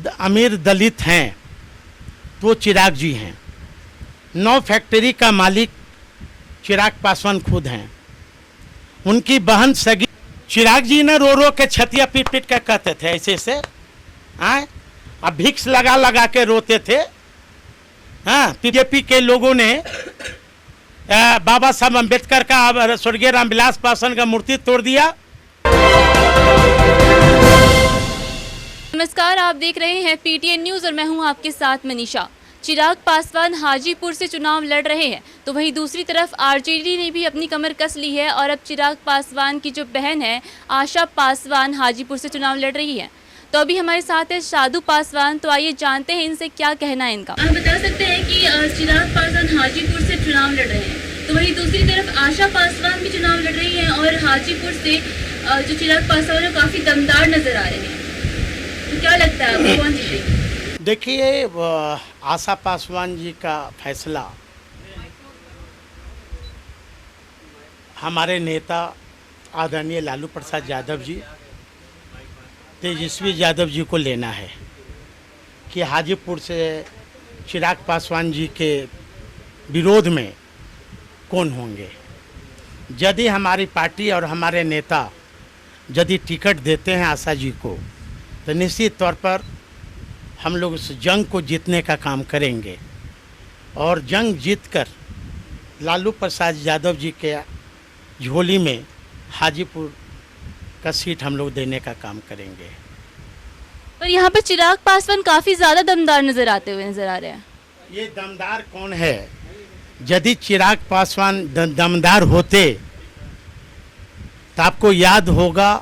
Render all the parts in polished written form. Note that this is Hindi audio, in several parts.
अमीर दलित हैं तो चिराग जी हैं। 9 फैक्ट्री का मालिक चिराग पासवान खुद हैं। उनकी बहन सगी चिराग जी ने रो रो के छतिया पीट पीट के कहते थे ऐसे ऐसे, हाँ, अब भिक्स लगा लगा के रोते थे। हाँ, बीजेपी के लोगों ने बाबा साहब अम्बेडकर का, स्वर्गीय रामविलास पासवान का मूर्ति तोड़ दिया। नमस्कार, आप देख रहे हैं पीटीएन न्यूज़ और मैं हूं आपके साथ मनीषा। चिराग पासवान हाजीपुर से चुनाव लड़ रहे हैं तो वहीं दूसरी तरफ आरजेडी ने भी अपनी कमर कस ली है और अब चिराग पासवान की जो बहन है आशा पासवान हाजीपुर से चुनाव लड़ रही है। तो अभी हमारे साथ है साधु पासवान, तो आइए जानते हैं इनसे क्या कहना है इनका। आप बता सकते हैं कि चिराग पासवान हाजीपुर से चुनाव लड़ रहे हैं तो वहीं दूसरी तरफ आशा पासवान भी चुनाव लड़ रही है और हाजीपुर से जो चिराग पासवान है काफ़ी दमदार नजर आ रहे हैं। तो क्या लगता है आपको कौन जीतेगी? देखिए, आशा पासवान जी का फैसला हमारे नेता आदरणीय लालू प्रसाद यादव जी, तेजस्वी यादव जी को लेना है कि हाजीपुर से चिराग पासवान जी के विरोध में कौन होंगे। यदि हमारी पार्टी और हमारे नेता यदि टिकट देते हैं आशा जी को तो निश्चित तौर पर हम लोग उस जंग को जीतने का काम करेंगे और जंग जीतकर लालू प्रसाद यादव जी के झोली में हाजीपुर का सीट हम लोग देने का काम करेंगे। पर यहाँ पर चिराग पासवान काफ़ी ज़्यादा दमदार नजर आते हुए नजर आ रहे हैं। ये दमदार कौन है? यदि चिराग पासवान दमदार होते तो आपको याद होगा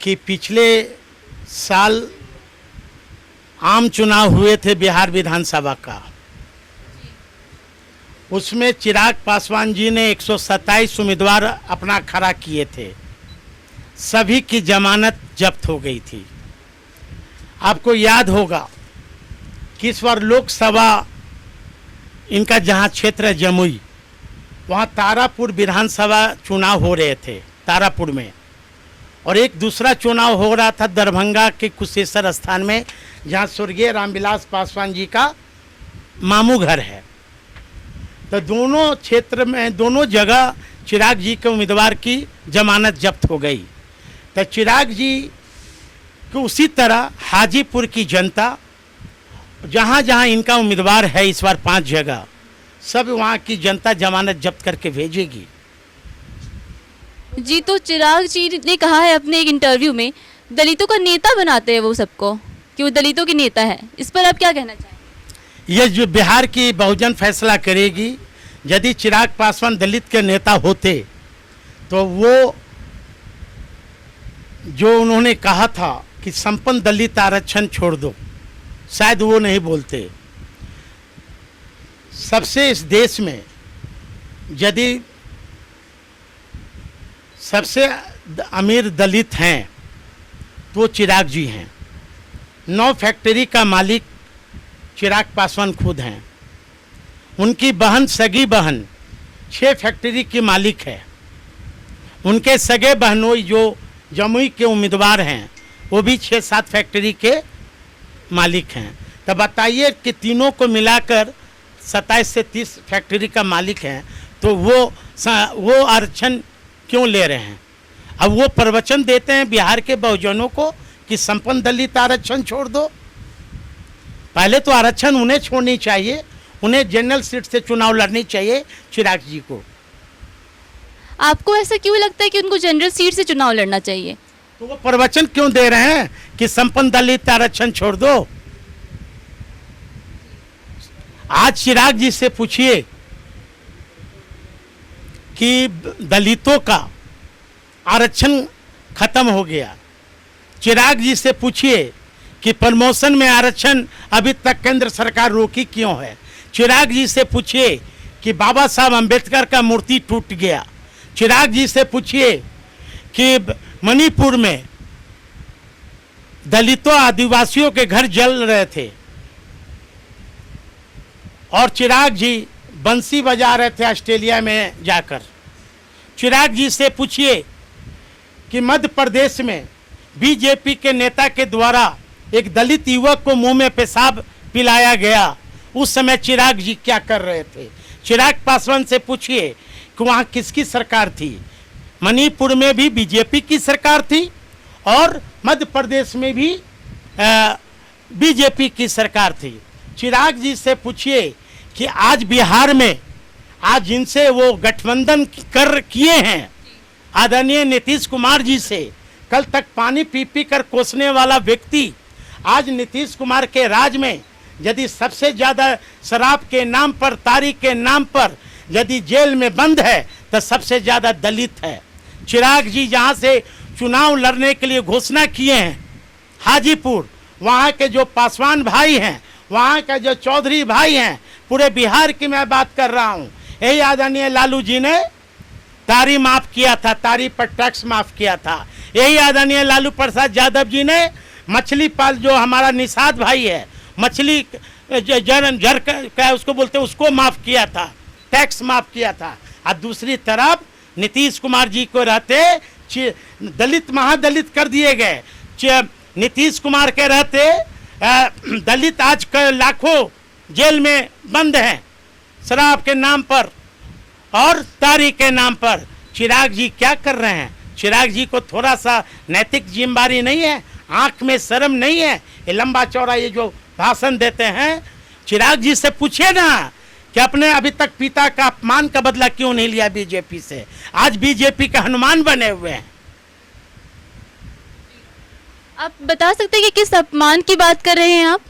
कि पिछले साल आम चुनाव हुए थे बिहार विधानसभा का, उसमें चिराग पासवान जी ने 127 उम्मीदवार अपना खड़ा किए थे, सभी की जमानत जब्त हो गई थी। आपको याद होगा कि इस बार लोकसभा इनका जहां क्षेत्र है जमुई, वहां तारापुर विधानसभा चुनाव हो रहे थे तारापुर में, और एक दूसरा चुनाव हो रहा था दरभंगा के कुशेश्वर स्थान में जहां स्वर्गीय रामविलास पासवान जी का मामू घर है। तो दोनों क्षेत्र में, दोनों जगह चिराग जी के उम्मीदवार की जमानत जब्त हो गई। तो चिराग जी को उसी तरह हाजीपुर की जनता, जहां जहां इनका उम्मीदवार है इस बार 5 जगह, सब वहां की जनता जमानत जब्त करके भेजेगी। जी, तो चिराग जी ने कहा है अपने एक इंटरव्यू में दलितों का नेता बनाते हैं वो सबको, कि वो दलितों की नेता है। इस पर आप क्या कहना चाहेंगे? ये जो बिहार की बहुजन फैसला करेगी। यदि चिराग पासवान दलित के नेता होते तो वो जो उन्होंने कहा था कि संपन्न दलित आरक्षण छोड़ दो, शायद वो नहीं बोलते। सबसे इस देश में यदि सबसे अमीर दलित हैं तो चिराग जी हैं। 9 फैक्ट्री का मालिक चिराग पासवान खुद हैं। उनकी बहन, सगी बहन 6 फैक्ट्री की मालिक है। उनके सगे बहनोई जो जमुई के उम्मीदवार हैं वो भी 6-7 फैक्ट्री के मालिक हैं। तो बताइए कि तीनों को मिलाकर 27 से 30 फैक्ट्री का मालिक हैं, तो वो आरक्षण क्यों ले रहे हैं? अब वो प्रवचन देते हैं बिहार के बहुजनों को कि संपन्न दलित आरक्षण छोड़ दो। पहले तो आरक्षण उन्हें छोड़नी चाहिए, उन्हें जनरल सीट से चुनाव लड़नी चाहिए चिराग जी को। आपको ऐसा क्यों लगता है कि उनको जनरल सीट से चुनाव लड़ना चाहिए? तो वो प्रवचन क्यों दे रहे हैं कि संपन्न दलित आरक्षण छोड़ दो? आज चिराग जी से पूछिए कि दलितों का आरक्षण खत्म हो गया। चिराग जी से पूछिए कि प्रमोशन में आरक्षण अभी तक केंद्र सरकार रोकी क्यों है। चिराग जी से पूछिए कि बाबा साहब अम्बेडकर का मूर्ति टूट गया। चिराग जी से पूछिए कि मणिपुर में दलितों आदिवासियों के घर जल रहे थे और चिराग जी बंसी बजा रहे थे ऑस्ट्रेलिया में जाकर। चिराग जी से पूछिए कि मध्य प्रदेश में बीजेपी के नेता के द्वारा एक दलित युवक को मुंह में पेशाब पिलाया गया, उस समय चिराग जी क्या कर रहे थे? चिराग पासवान से पूछिए कि वहाँ किसकी सरकार थी। मणिपुर में भी बीजेपी की सरकार थी और मध्य प्रदेश में भी बीजेपी की सरकार थी। चिराग जी से पूछिए कि आज बिहार में आज जिनसे वो गठबंधन किए हैं आदरणीय नीतीश कुमार जी से, कल तक पानी पी पी कर कोसने वाला व्यक्ति आज नीतीश कुमार के राज में यदि सबसे ज़्यादा शराब के नाम पर, तारीख के नाम पर यदि जेल में बंद है तो सबसे ज़्यादा दलित है। चिराग जी जहाँ से चुनाव लड़ने के लिए घोषणा किए हैं हाजीपुर, वहाँ के जो पासवान भाई हैं, वहाँ के जो चौधरी भाई हैं, पूरे बिहार की मैं बात कर रहा हूँ, यही आदरणीय लालू जी ने तारी माफ़ किया था, तारी पर टैक्स माफ़ किया था। यही आदरणीय लालू प्रसाद यादव जी ने मछली पाल, जो हमारा निषाद भाई है, मछली जर क्या उसको बोलते हैं, उसको माफ़ किया था, टैक्स माफ़ किया था। और दूसरी तरफ नीतीश कुमार जी को रहते दलित महादलित कर दिए गए। नीतीश कुमार के रहते दलित आज लाखों जेल में बंद हैं शराब के नाम पर और तारी के नाम पर। चिराग जी क्या कर रहे हैं? चिराग जी को थोड़ा सा नैतिक जिम्मेदारी नहीं है? आंख में शर्म नहीं है? ये लंबा चौड़ा ये जो भाषण देते हैं, चिराग जी से पूछे ना कि अपने अभी तक पिता का अपमान का बदला क्यों नहीं लिया बीजेपी से? आज बीजेपी के हनुमान बने हुए हैं। आप बता सकते हैं कि किस अपमान की बात कर रहे हैं आप?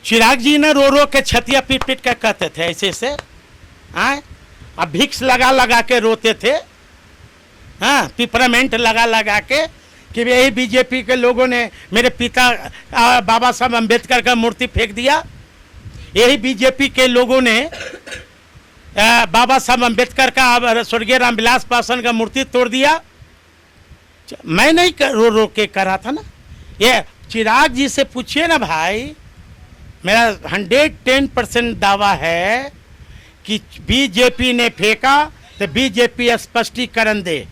चिराग जी ने रो रो के छतिया पीट पीट के कहते थे ऐसे से, हाँ, अब भिक्स लगा लगा के रोते थे, हाँ, पिपरामेंट लगा लगा के कि यही बीजेपी के लोगों ने मेरे पिता बाबा साहब अम्बेडकर का मूर्ति फेंक दिया, यही बीजेपी के लोगों ने बाबा साहब अम्बेडकर का, स्वर्गीय रामविलास पासवान का मूर्ति तोड़ दिया। मैं नहीं रो रो के कर रहा था ना। ये चिराग जी से पूछिए ना भाई, मेरा 110% दावा है कि बीजेपी ने फेंका तो बीजेपी स्पष्टीकरण दे,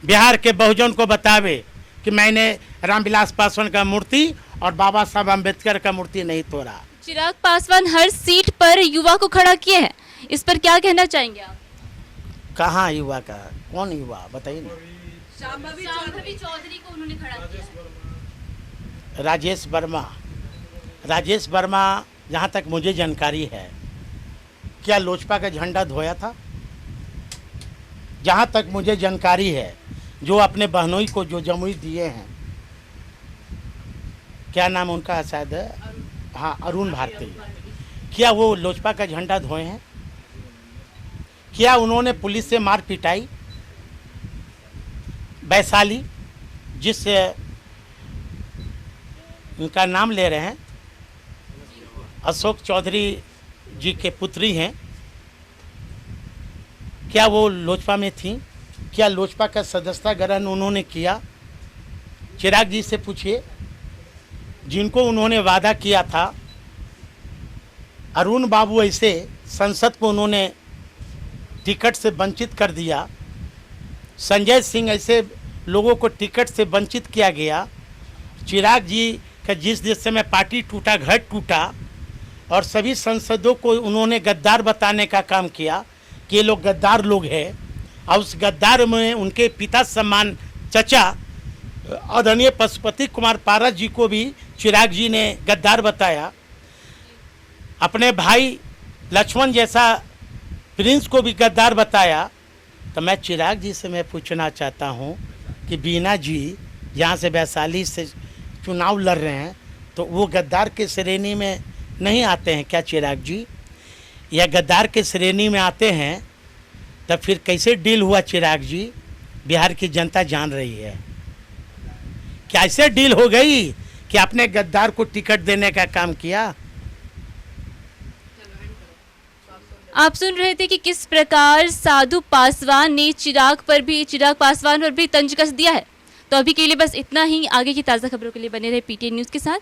बिहार के बहुजन को बतावे कि मैंने रामविलास पासवान का मूर्ति और बाबा साहब अम्बेडकर का मूर्ति नहीं तोड़ा। चिराग पासवान हर सीट पर युवा को खड़ा किए हैं, इस पर क्या कहना चाहेंगे आप? कहाँ युवा का? कौन युवा बताइए ना? शांभवी चौधरी को उन्होंने खड़ा किया। राजेश वर्मा जहाँ तक मुझे जानकारी है, क्या लोजपा का झंडा धोया था? जहाँ तक मुझे जानकारी है, जो अपने बहनोई को जो जमुई दिए हैं, क्या नाम उनका है शायद, हाँ, अरुण भारती, क्या वो लोजपा का झंडा धोए हैं? क्या उन्होंने पुलिस से मार पिटाई? वैशाली, जिस उनका नाम ले रहे हैं, अशोक चौधरी जी के पुत्री हैं, क्या वो लोजपा में थी? क्या लोजपा का सदस्यता ग्रहण उन्होंने किया? चिराग जी से पूछिए। जिनको उन्होंने वादा किया था, अरुण बाबू ऐसे संसद को उन्होंने टिकट से वंचित कर दिया, संजय सिंह ऐसे लोगों को टिकट से वंचित किया गया। चिराग जी का जिस समय पार्टी टूटा, घर टूटा और सभी सांसदों को उन्होंने गद्दार बताने का काम किया कि ये लोग गद्दार लोग हैं, और उस गद्दार में उनके पिता सम्मान चचा आदरणीय पशुपति कुमार पारस जी को भी चिराग जी ने गद्दार बताया। अपने भाई लक्ष्मण जैसा प्रिंस को भी गद्दार बताया। तो मैं चिराग जी से मैं पूछना चाहता हूं कि बीना जी यहाँ से वैशाली से चुनाव लड़ रहे हैं, तो वो गद्दार के श्रेणी में नहीं आते हैं क्या चिराग जी? या गद्दार के श्रेणी में आते हैं तब फिर कैसे डील हुआ चिराग जी? बिहार की जनता जान रही है। क्या ऐसे डील हो गई कि आपने गद्दार को टिकट देने का काम किया? आप सुन रहे थे कि किस प्रकार साधु पासवान ने चिराग पासवान पर भी तंज कस दिया है। तो अभी के लिए बस इतना ही। आगे की ताज़ा खबरों के लिए बने रहे पीटीएन न्यूज़ के साथ।